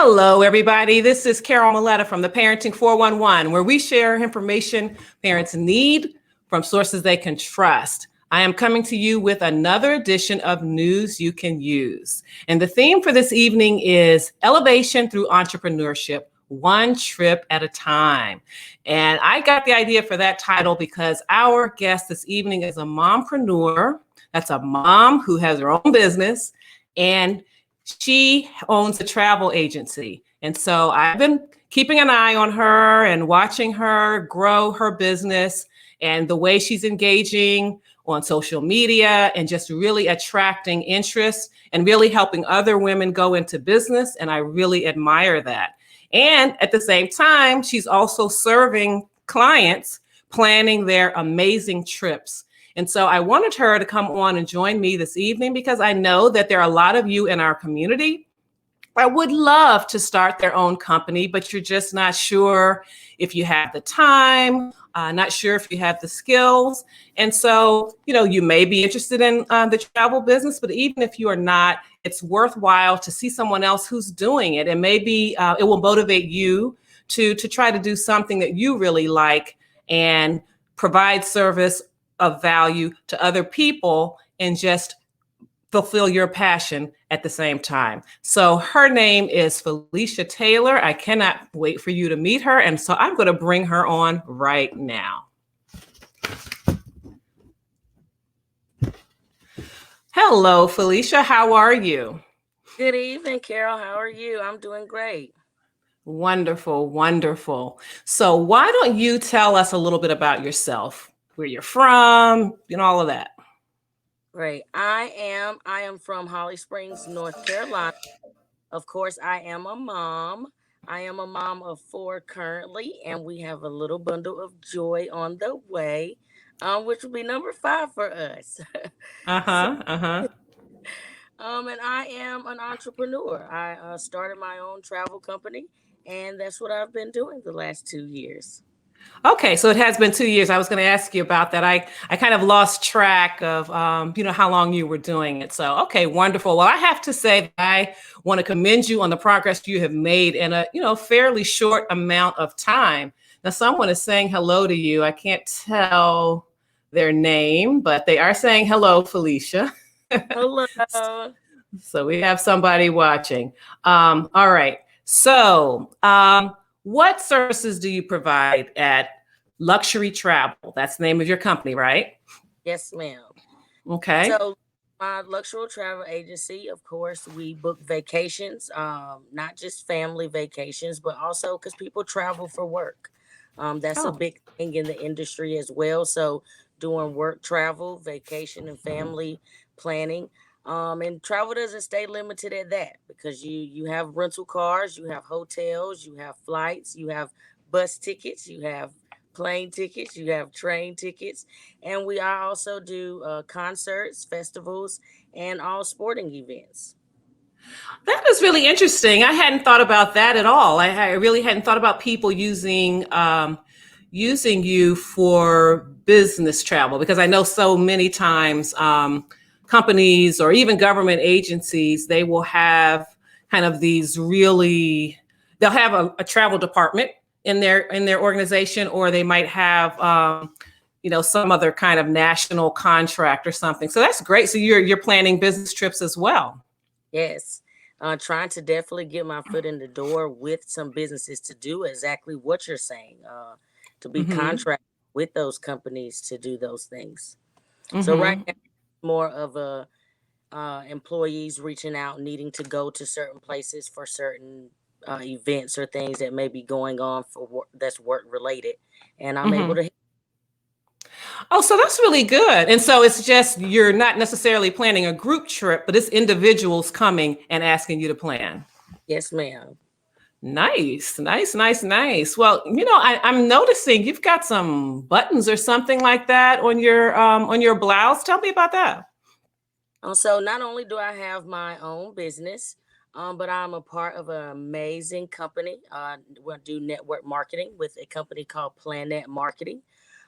Hello, everybody. This is Carol Maletta from the Parenting 411, where we share information parents need from sources they can trust. I am coming to you with another edition of News You Can Use. And the theme for this evening is Elevation Through Entrepreneurship, One Trip at a Time. And I got the idea for that title because our guest this evening is a mompreneur. That's a mom who has her own business, and she owns a travel agency. And so I've been keeping an eye on her and watching her grow her business and the way she's engaging on social media and just really attracting interest and really helping other women go into business. And I really admire that. And at the same time, she's also serving clients planning their amazing trips. And so I wanted her to come on and join me this evening because I know that there are a lot of you in our community that would love to start their own company, but you're just not sure if you have the time, not sure if you have the skills. And so, you may be interested in the travel business, but even if you are not, it's worthwhile to see someone else who's doing it. And maybe it will motivate you to try to do something that you really like and provide service of value to other people and just fulfill your passion at the same time. So her name is Felicia Taylor. I cannot wait for you to meet her. And so I'm going to bring her on right now. Hello, Felicia. How are you? Good evening, Carol. How are you? I'm doing great. Wonderful, wonderful. So why don't you tell us a little bit about yourself, where you're from, all of that? Great. I am from Holly Springs, North Carolina. Of course, I am a mom. I am a mom of 4 currently, and we have a little bundle of joy on the way, which will be number 5 for us. So, and I am an entrepreneur. I started my own travel company, and that's what I've been doing the last 2 years. Okay, so it has been 2 years. I was going to ask you about that. I kind of lost track of, how long you were doing it. So, okay, wonderful. Well, I have to say that I want to commend you on the progress you have made in a, fairly short amount of time. Now, someone is saying hello to you. I can't tell their name, but they are saying hello, Felicia. Hello. So we have somebody watching. All right. So, what services do you provide at Luxury Travel? That's the name of your company, right? Yes, ma'am. Okay. So my luxury travel agency, of course, we book vacations, not just family vacations, but also because people travel for work. That's a Oh, big thing in the industry as well. So doing work travel, vacation, and family planning. And travel doesn't stay limited at that because you have rental cars, you have hotels, you have flights, you have bus tickets, you have plane tickets, you have train tickets, and we also do concerts, festivals, and all sporting events. that is really interesting. I hadn't thought about that at all. I really hadn't thought about people using you for business travel because I know so many times companies or even government agencies, they will have kind of these really, they'll have a travel department in their organization, or they might have some other kind of national contract or something. So that's great. So you're planning business trips as well. Yes, trying to definitely get my foot in the door with some businesses to do exactly what you're saying, to be Mm-hmm. contracted with those companies to do those things. So right Mm-hmm. now, more of a employees reaching out, needing to go to certain places for certain events or things that may be going on for work, that's work related, and I'm able Mm-hmm. to. Oh, so that's really good. And so it's just you're not necessarily planning a group trip, but it's individuals coming and asking you to plan. Yes, ma'am. Nice, nice, nice, nice. Well, I'm noticing you've got some buttons or something like that on your blouse. Tell me about that. So not only do I have my own business, but I'm a part of an amazing company. We do network marketing with a company called Planet Marketing.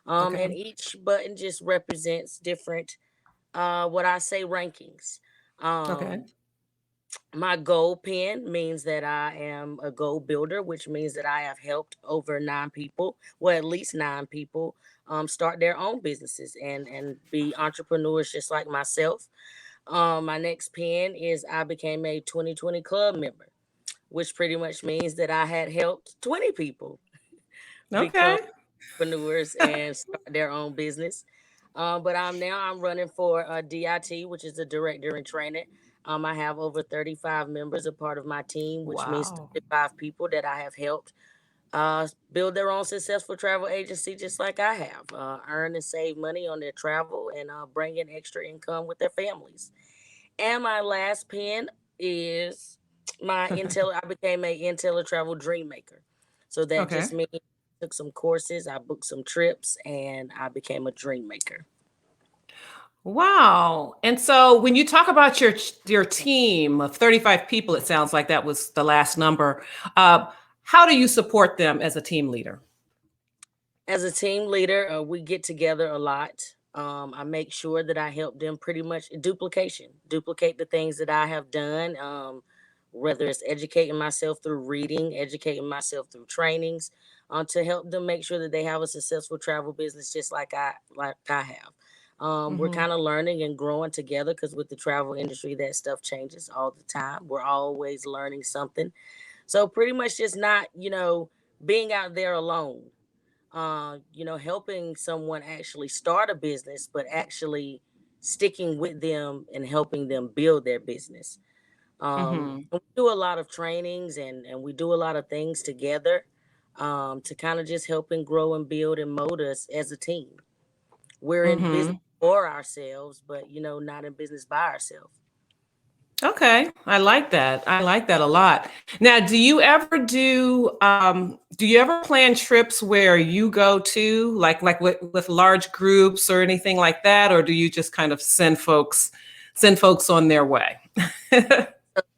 And Okay. each button just represents different, what I say, rankings. Okay. Um, My goal pin means that I am a goal builder, which means that I have helped over 9 people, well, at least 9 people, start their own businesses and be entrepreneurs just like myself. My next pin is I became a 2020 club member, which pretty much means that I had helped 20 people become Okay. entrepreneurs and start their own business. But I'm running for DIT, which is the director in training. I have over 35 members, a part of my team, which means Wow. 35 people that I have helped build their own successful travel agency, just like I have, earn and save money on their travel and bring in extra income with their families. And my last pin is my Intel. I became a Intel Travel Dream Maker. So that Okay. just means I took some courses, I booked some trips, and I became a dream maker. Wow. And so when you talk about your team of 35 people, it sounds like that was the last number. Uh, how do you support them as a team leader? As a team leader, we get together a lot. I make sure that I help them pretty much duplicate the things that I have done. Whether it's educating myself through reading, educating myself through trainings, to help them make sure that they have a successful travel business just like I have. We're Hmm. kind of learning and growing together because with the travel industry, that stuff changes all the time. We're always learning something. So pretty much just not, being out there alone, helping someone actually start a business, but actually sticking with them and helping them build their business. Hmm. We do a lot of trainings and we do a lot of things together, to kind of just help and grow and build and mold us as a team. We're in business Hmm. for ourselves, but not in business by ourselves. Okay, I like that. I like that a lot. Now, do you ever plan trips where you go to like with large groups or anything like that, or do you just kind of send folks on their way?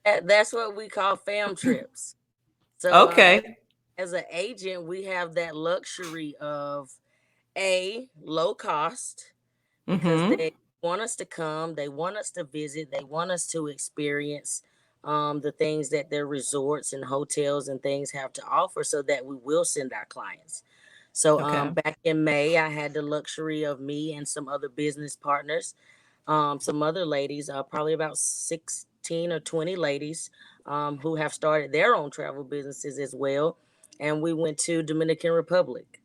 That's what we call fam trips. So Okay. as an agent, we have that luxury of a low cost because Mm-hmm. they want us to come, they want us to visit, they want us to experience the things that their resorts and hotels and things have to offer so that we will send our clients. So Okay. back in May, I had the luxury of me and some other business partners, some other ladies, probably about 16 or 20 ladies, who have started their own travel businesses as well. And we went to Dominican Republic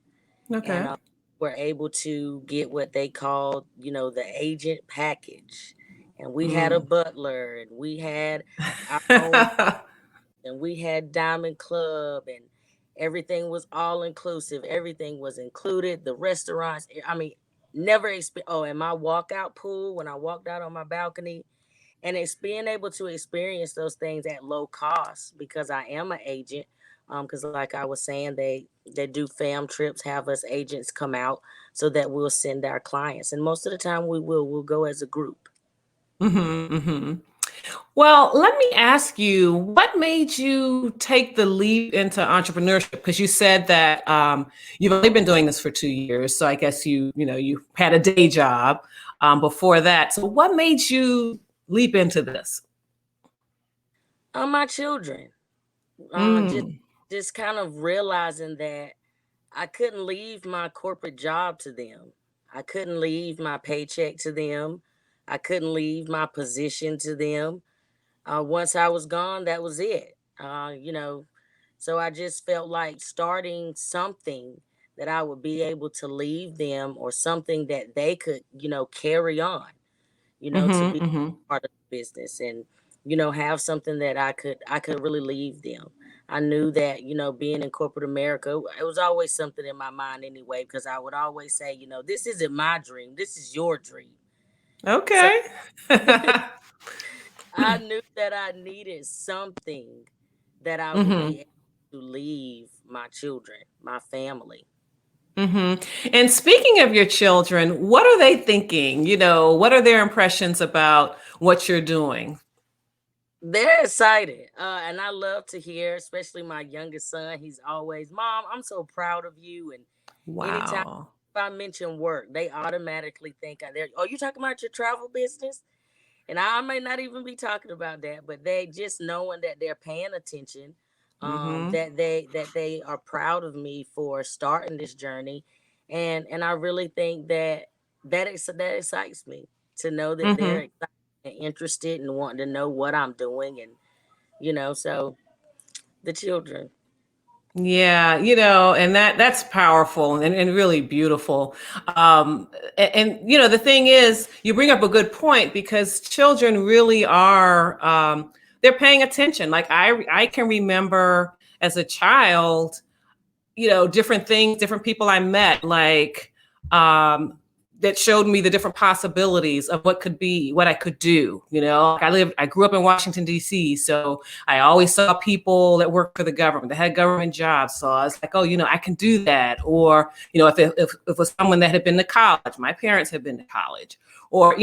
and Okay. were able to get what they called, the agent package. And we had a Mm. butler and we had our own, and we had Diamond Club, and everything was all inclusive. Everything was included. The restaurants, I mean, and my walkout pool when I walked out on my balcony, and it's being able to experience those things at low cost because I am an agent. Because like I was saying, they do fam trips, have us agents come out so that we'll send our clients, and most of the time we'll go as a group. Mm-hmm, mm-hmm. Well, let me ask you, what made you take the leap into entrepreneurship? Because you said that you've only been doing this for 2 years, so I guess you had a day job before that. So, what made you leap into this? My children, just Mm, kind of realizing that I couldn't leave my corporate job to them. I couldn't leave my paycheck to them. I couldn't leave my position to them. Once I was gone, that was it. So I just felt like starting something that I would be able to leave them, or something that they could, carry on, to mm-hmm, be mm-hmm. part of the business, and have something that I could really leave them. I knew that, being in corporate America, it was always something in my mind anyway, because I would always say, this isn't my dream, this is your dream. So Okay. I knew that I needed something that I would Mm-hmm. be able to leave my children, my family. Mm-hmm. And speaking of your children, what are they thinking? What are their impressions about what you're doing? They're excited. And I love to hear, especially my youngest son. He's always, Mom, I'm so proud of you. And anytime Wow. if I mention work, they automatically think they're, oh, you talking about your travel business? and I may not even be talking about that, but they just knowing that they're paying attention, Mm-hmm. that they are proud of me for starting this journey, and I really think that excites me to know that they're Mm-hmm. excited and interested and wanting to know what I'm doing, and so the children. Yeah, and that's powerful and really beautiful. The thing is, you bring up a good point because children really are they're paying attention. Like I can remember as a child, different things, different people I met, like um, that showed me the different possibilities of what could be, what I could do. Like I grew up in Washington, D.C., so I always saw people that worked for the government, that had government jobs. So I was like, oh, I can do that. Or, if it was someone that had been to college, my parents had been to college. Or,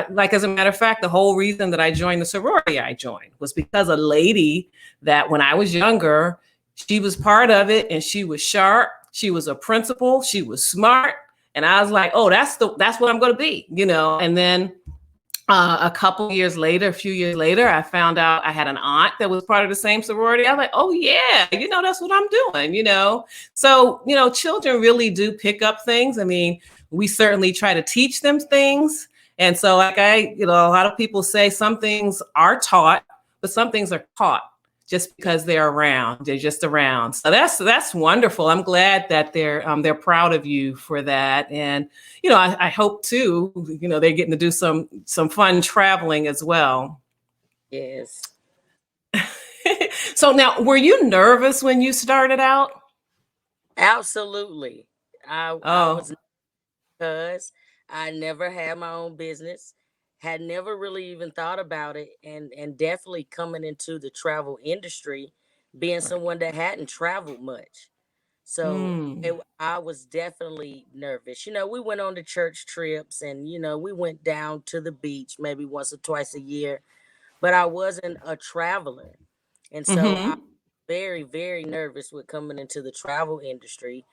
like, as a matter of fact, the whole reason that I joined the sorority I joined was because a lady that when I was younger, she was part of it and she was sharp. She was a principal. She was smart. And I was like, oh, that's what I'm going to be. And then a few years later, I found out I had an aunt that was part of the same sorority. I was like, oh yeah, that's what I'm doing. So, children really do pick up things. I mean, we certainly try to teach them things. And so like a lot of people say some things are taught, but some things are taught just because they're around. They're just around. So that's wonderful. I'm glad that they're proud of you for that. And I hope too, they're getting to do some fun traveling as well. Yes. So now, were you nervous when you started out? Absolutely. I Oh, was, because I never had my own business, had never really even thought about it, and definitely coming into the travel industry, being right. someone that hadn't traveled much. So Mm, I was definitely nervous. We went on the church trips, and we went down to the beach maybe once or twice a year, but I wasn't a traveler. And so I mm-hmm. very, very nervous with coming into the travel industry,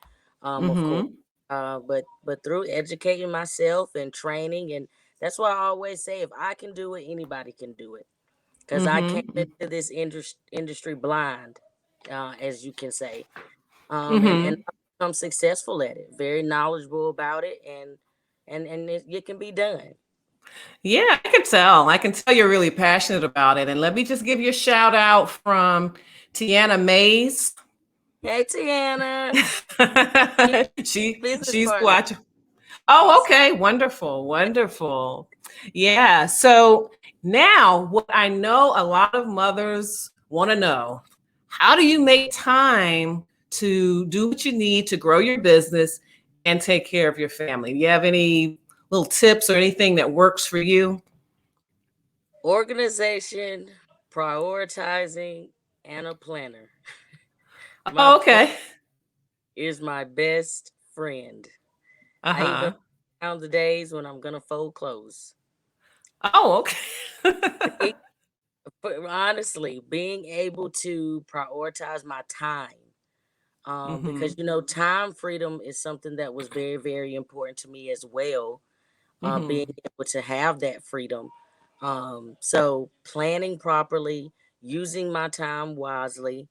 of course. Mm-hmm. But through educating myself and training, and that's why I always say, if I can do it, anybody can do it. Because I came Mm-hmm. into this industry blind, as you can say, and Mm-hmm. I've become successful at it, very knowledgeable about it, and it can be done. Yeah, I can tell. I can tell you're really passionate about it. And let me just give you a shout out from Tiana Mays. Hey, Tiana, she's business She's partner. watching. Oh, Awesome. okay. Wonderful. Wonderful. Yeah. So now what I know a lot of mothers want to know, how do you make time to do what you need to grow your business and take care of your family? Do you have any little tips or anything that works for you? Organization, prioritizing, and a planner. My Oh, plan okay. is my best friend. I even Uh-huh. found the days when I'm gonna fold clothes. Oh, okay. Being, but honestly, being able to prioritize my time, because Mhm. time freedom is something that was very, very important to me as well. Being Mhm. able to have that freedom. So planning properly, using my time wisely.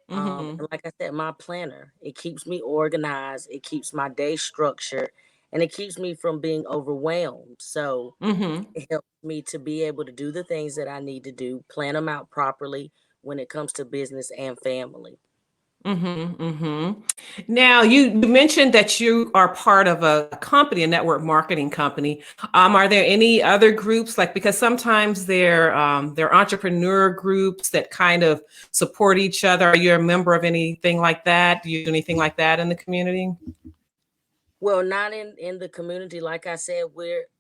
Mhm. And like I said, my planner, it keeps me organized, it keeps my day structured, and it keeps me from being overwhelmed. So Mhm. it helps me to be able to do the things that I need to do, plan them out properly when it comes to business and family. Mhm. Mhm. Now, you mentioned that you are part of a company, a network marketing company. Are there any other groups, like, because sometimes they're entrepreneur groups that kind of support each other? Are you a member of anything like that? Do you do anything like that in the community? Well, not in the community. Like I said,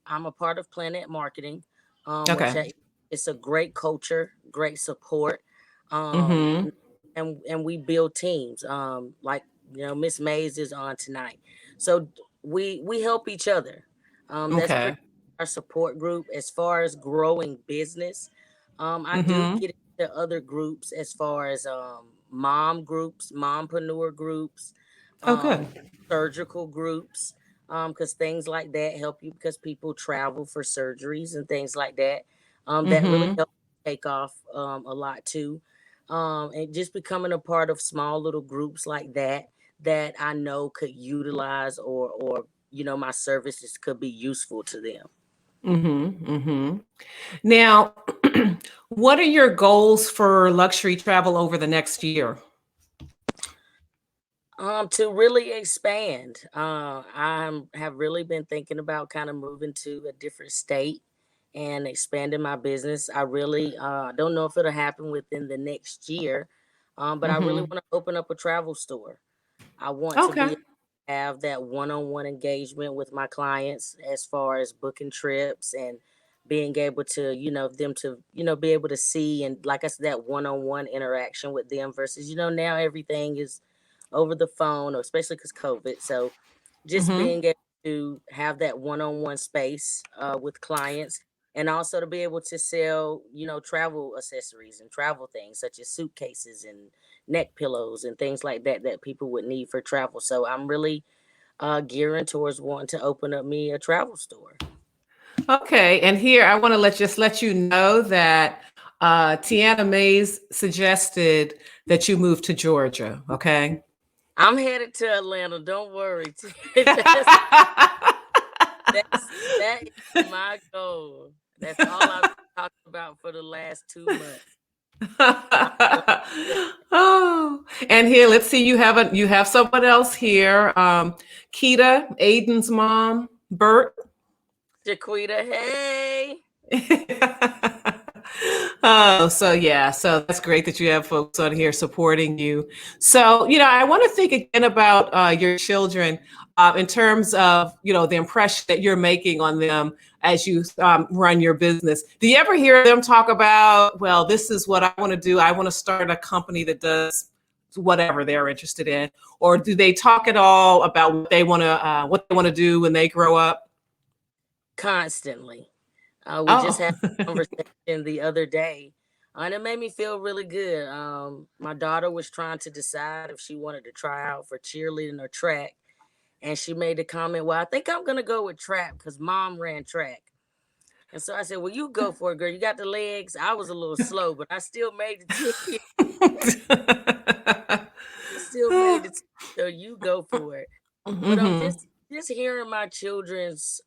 I'm a part of Planet Marketing, which Okay. it's a great culture, great support, Mhm. and we build teams. Like Miss Mays is on tonight, so we help each other. That's Okay. pretty our support group as far as growing business. I do Mhm. get into other groups as far as mom groups, mompreneur groups, Oh, um, good. surgical groups, because things like that help you because people travel for surgeries and things like that. That really Mm-hmm. helped take off a lot too. And just becoming a part of small little groups like that that I know could utilize or my services could be useful to them. Mm-hmm. Mm-hmm. Now, what are your goals for luxury travel over the next year? To really expand. I have really been thinking about kind of moving to a different state and expanding my business. I really don't know if it'll happen within the next year, but I really Mm-hmm. want to open up a travel store. I want to Okay. be have that one-on-one engagement with my clients as far as booking trips and being able to, them to, be able to see and like I said, that one-on-one interaction with them versus, now everything is over the phone, or especially because COVID. So just Mm-hmm. being able to have that one-on-one space with clients and also to be able to sell, travel accessories and travel things such as suitcases and neck pillows and things like that that people would need for travel. So I'm really gearing towards wanting to open up me a travel store. Okay. And here I want to let you know that Tiana Mays suggested that you move to Georgia. Okay. I'm headed to Atlanta. Don't worry. that's that is my goal. That's all I've talked about for the last 2 months. I'm going to Oh, and here, let's see. You have someone else here. Keita, Aiden's mom, Bert. Jaquita. Hey. Oh, so yeah, so that's great that you have folks on here supporting you. So, I want to think again about your children in terms of, the impression that you're making on them as you run your business. Do you ever hear them talk about, well, this is what I want to do. I want to start a company that does whatever they're interested in, or do they talk at all about what they want to do when they grow up? Constantly. We just Oh. had a conversation the other day, and it made me feel really good. My daughter was trying to decide if she wanted to try out for cheerleading or track, and she made the comment, "Well, I think I'm gonna go with track because mom ran track." And so I said, "Well, you go for it, girl. You got the legs." I was a little slow, but I still made the team. I still made the team. So you go for it. But I'm Hmm. just hearing my children's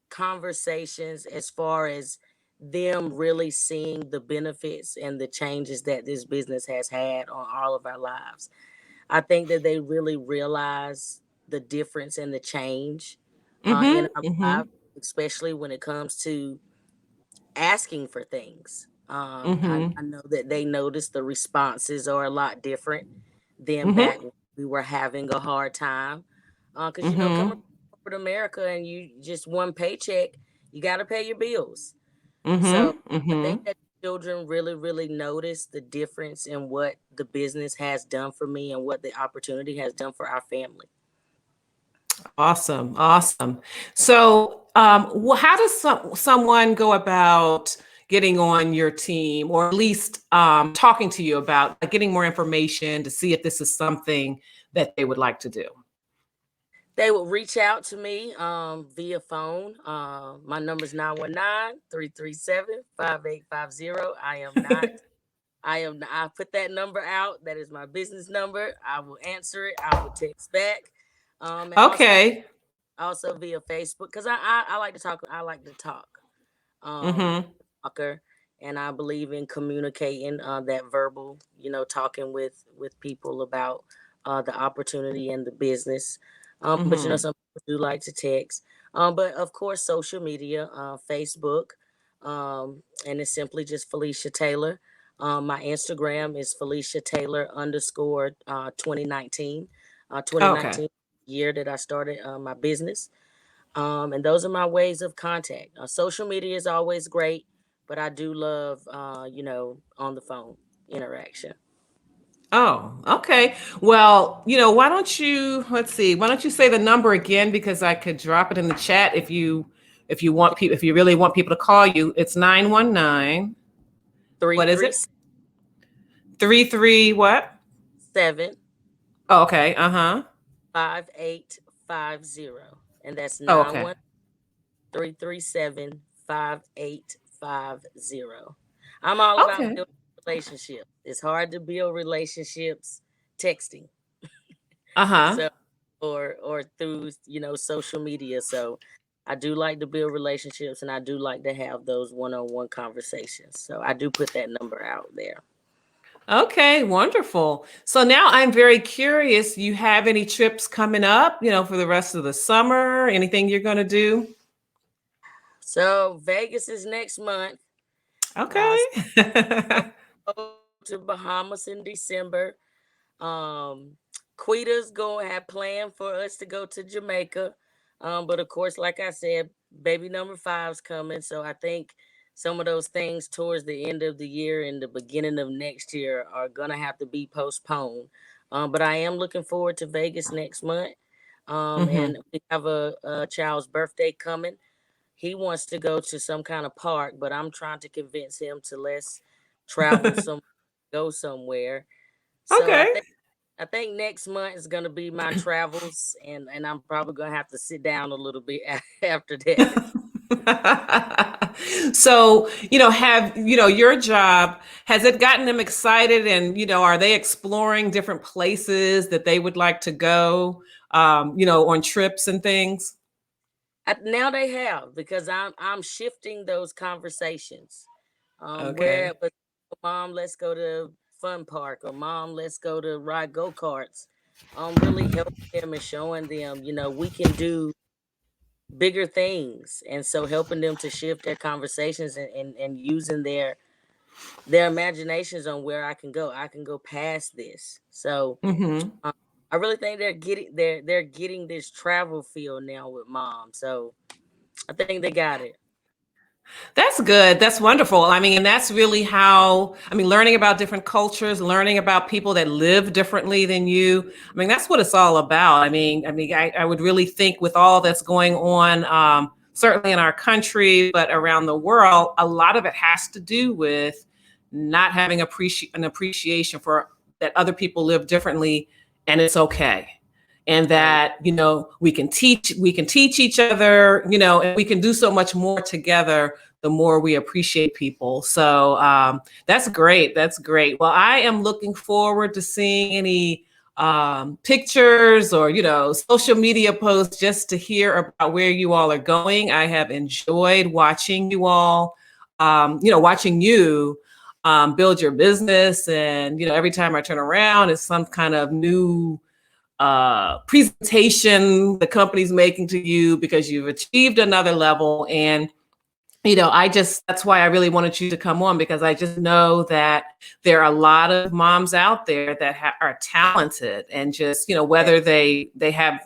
conversations as far as them really seeing the benefits and the changes that this business has had on all of our lives. I think that they really realize the difference and the change in Hmm. our Hmm. lives, especially when it comes to asking for things. Hmm. I know that they notice the responses are a lot different than back Hmm. when we were having a hard time. Because, coming Hmm. from corporate America and you just one paycheck, you got to pay your bills. So Hmm. I Hmm. think that children really, really notice the difference in what the business has done for me and what the opportunity has done for our family. Awesome. Awesome. So, how does someone go about getting on your team, or at least talking to you about getting more information to see if this is something that they would like to do? They will reach out to me via phone. My number is 919-337-5850. I put that number out. That is my business number. I will answer it. I will text back. And Okay. also via Facebook because I like to talk. I like to talk. Hmm. Talker, and I believe in communicating that verbal. Talking with people about the opportunity and the business. But Hmm. some people do like to text. But of course, social media, Facebook, and it's simply just Felicia Taylor. My Instagram is Felicia Taylor underscore 2019. Okay. 2019 year that I started my business. And those are my ways of contact. Social media is always great, but I do love, on the phone interaction. Oh, okay. Well, why don't you, let's see, why don't you say the number again, because I could drop it in the chat if you want people, if you really want people to call you. It's 919. Three What is three it? 33 what? seven Oh, okay. Uh-huh. 5850, and that's Oh, okay. 913375850. I'm all about Okay. building relationships. It's hard to build relationships texting. Uh-huh. So or through, social media. So I do like to build relationships, and I do like to have those one-on-one conversations. So I do put that number out there. Okay, wonderful. So now I'm very curious, you have any trips coming up, for the rest of the summer? Anything you're going to do? So Vegas is next month. Uh, Okay. go to Bahamas in December. Um, Quita's going to have planned for us to go to Jamaica. But of course, like I said, baby number 5's coming. So I think some of those things towards the end of the year and the beginning of next year are going to have to be postponed. But I am looking forward to Vegas next month. Hmm. And we have a child's birthday coming. He wants to go to some kind of park, but I'm trying to convince him to let's travel go somewhere. So Okay. I think next month is gonna be my travels, and I'm probably gonna have to sit down a little bit after that. So, have, your job, has it gotten them excited and, are they exploring different places that they would like to go, on trips and things? Now they have, because I'm shifting those conversations. Where Okay. it was, mom, let's go to fun park, or mom, let's go to ride go karts. Really helping them and showing them, we can do bigger things, and so helping them to shift their conversations, and using their imaginations on where I can go past this. So Hmm. um, I really think they're getting this travel feel now with mom. So I think they got it. That's good. That's wonderful. I mean, and that's really how, learning about different cultures, learning about people that live differently than you. I mean, that's what it's all about. I would really think with all that's going on, certainly in our country, but around the world, a lot of it has to do with not having an appreciation for that other people live differently, and it's okay. And Right. that, we can teach each other, and we can do so much more together the more we appreciate people. So that's great. That's great. Well, I am looking forward to seeing any pictures or, social media posts just to hear about where you all are going. I have enjoyed watching you all, watching you build your business. And, every time I turn around, it's some kind of new presentation the company's making to you because you've achieved another level. And that's why I really wanted you to come on, because I just know that there are a lot of moms out there that are talented, and just, whether they have,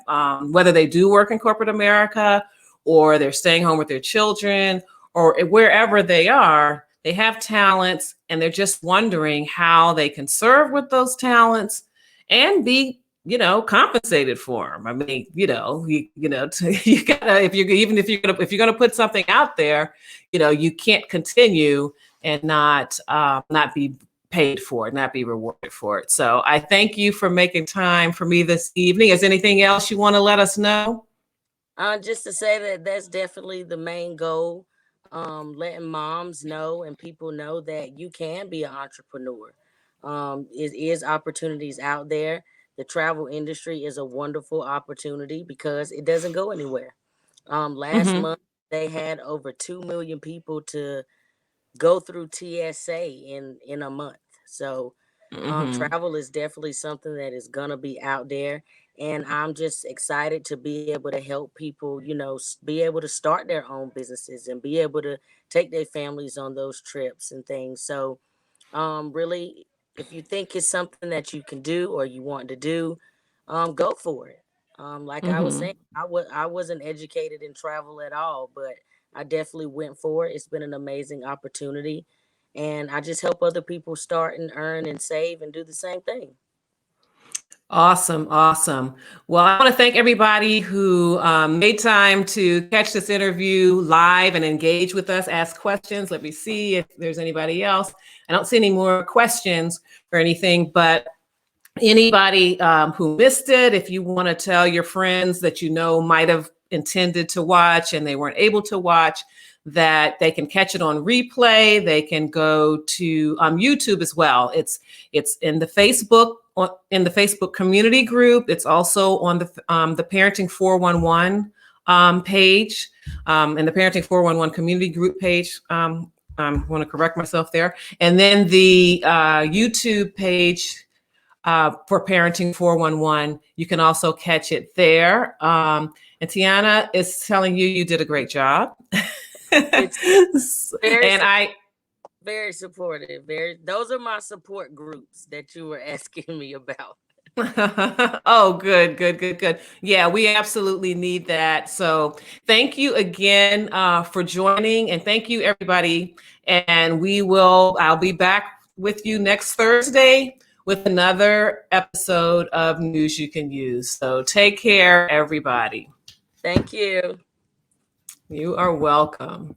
whether they do work in corporate America, or they're staying home with their children, or wherever they are, they have talents, and they're just wondering how they can serve with those talents and be, compensated for them. I mean, you gotta, if you're gonna put something out there, you can't continue and not be paid for it, not be rewarded for it. So I thank you for making time for me this evening. Is anything else you want to let us know? Just to say that that's definitely the main goal. Letting moms know and people know that you can be an entrepreneur. It is opportunities out there. The travel industry is a wonderful opportunity because it doesn't go anywhere. Last Hmm. month they had over 2 million people to go through TSA in a month. So Hmm. travel is definitely something that is gonna be out there, and I'm just excited to be able to help people, be able to start their own businesses and be able to take their families on those trips and things. So really, if you think it's something that you can do or you want to do, go for it. Like I was saying, Hmm. I wasn't educated in travel at all, but I definitely went for it. It's been an amazing opportunity, and I just help other people start and earn and save and do the same thing. Awesome, awesome. Well, I want to thank everybody who made time to catch this interview live and engage with us, ask questions. Let me see if there's anybody else. I don't see any more questions or anything, but anybody who missed it, if you want to tell your friends that might have intended to watch and they weren't able to watch, that they can catch it on replay. They can go to YouTube as well. It's in the Facebook community group. It's also on the Parenting 411 page, and the Parenting 411 community group page. I want to correct myself there. And then the YouTube page for Parenting 411, you can also catch it there. And Tiana is telling you did a great job. It's And very supportive. Those are my support groups that you were asking me about. Oh, good. Yeah, we absolutely need that. So thank you again for joining, and thank you everybody. And I'll be back with you next Thursday with another episode of News You Can Use. So take care, everybody. Thank you. You are welcome.